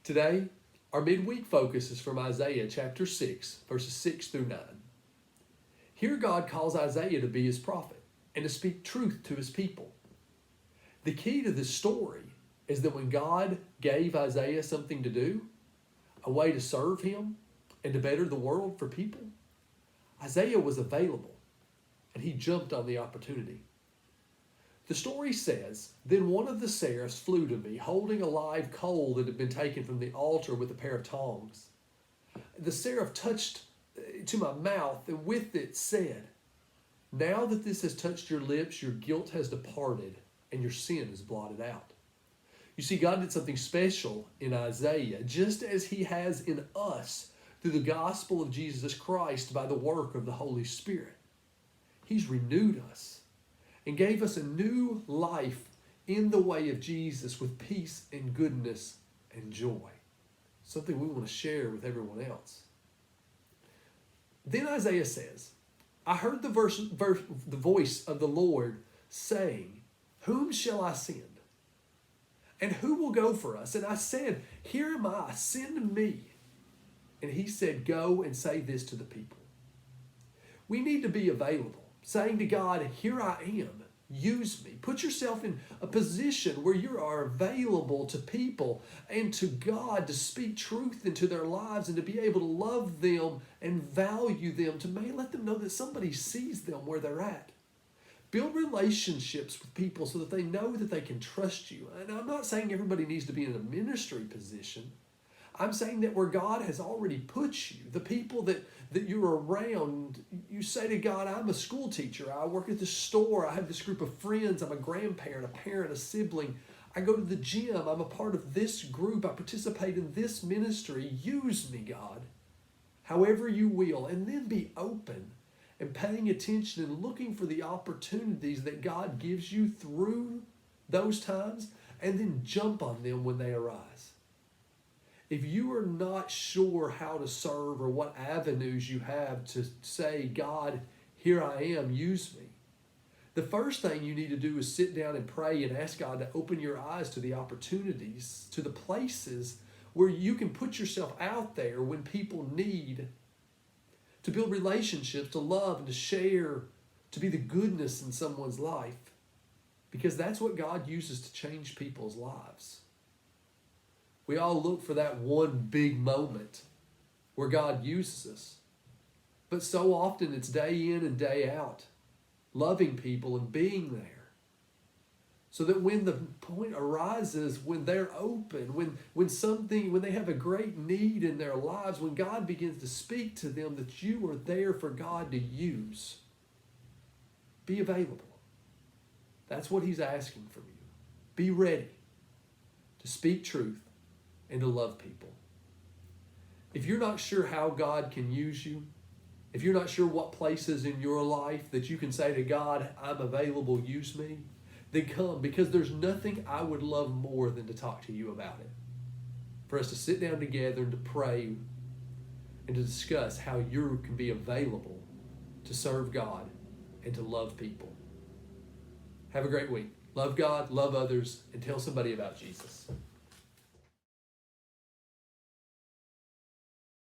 Today, our midweek focus is from Isaiah chapter 6, verses 6 through 9. Here God calls Isaiah to be his prophet and to speak truth to his people. The key to this story is that when God gave Isaiah something to do, a way to serve him and to better the world for people, Isaiah was available and he jumped on the opportunity. The story says, "Then one of the seraphs flew to me, holding a live coal that had been taken from the altar with a pair of tongs. The seraph touched to my mouth and with it said, 'Now that this has touched your lips, your guilt has departed and your sin is blotted out.'" You see, God did something special in Isaiah, just as he has in us through the gospel of Jesus Christ by the work of the Holy Spirit. He's renewed us and gave us a new life in the way of Jesus with peace and goodness and joy. Something we want to share with everyone else. Then Isaiah says, "I heard the voice of the Lord saying, 'Whom shall I send? And who will go for us?' And I said, 'Here am I, send me.' And he said, 'Go and say this to the people.'" We need to be available, saying to God, "Here I am, use me." Put yourself in a position where you are available to people and to God to speak truth into their lives and to be able to love them and value them, to let them know that somebody sees them where they're at. Build relationships with people so that they know that they can trust you. And I'm not saying everybody needs to be in a ministry position. I'm saying that where God has already put you, the people that you're around, you say to God, "I'm a school teacher. I work at the store. I have this group of friends. I'm a grandparent, a parent, a sibling. I go to the gym. I'm a part of this group. I participate in this ministry. Use me, God, however you will." And then be open and paying attention and looking for the opportunities that God gives you through those times, and then jump on them when they arise. If you are not sure how to serve or what avenues you have to say, "God, here I am, use me," the first thing you need to do is sit down and pray and ask God to open your eyes to the opportunities, to the places where you can put yourself out there when people need, to build relationships, to love and to share, to be the goodness in someone's life, because that's what God uses to change people's lives. We all look for that one big moment where God uses us. But so often it's day in and day out, loving people and being there. So that when the point arises, when they're open, when they have a great need in their lives, when God begins to speak to them, that you are there for God to use. Be available. That's what he's asking from you. Be ready to speak truth and to love people. If you're not sure how God can use you, if you're not sure what places in your life that you can say to God, "I'm available, use me," then come, because there's nothing I would love more than to talk to you about it. For us to sit down together and to pray and to discuss how you can be available to serve God and to love people. Have a great week. Love God, love others, and tell somebody about Jesus.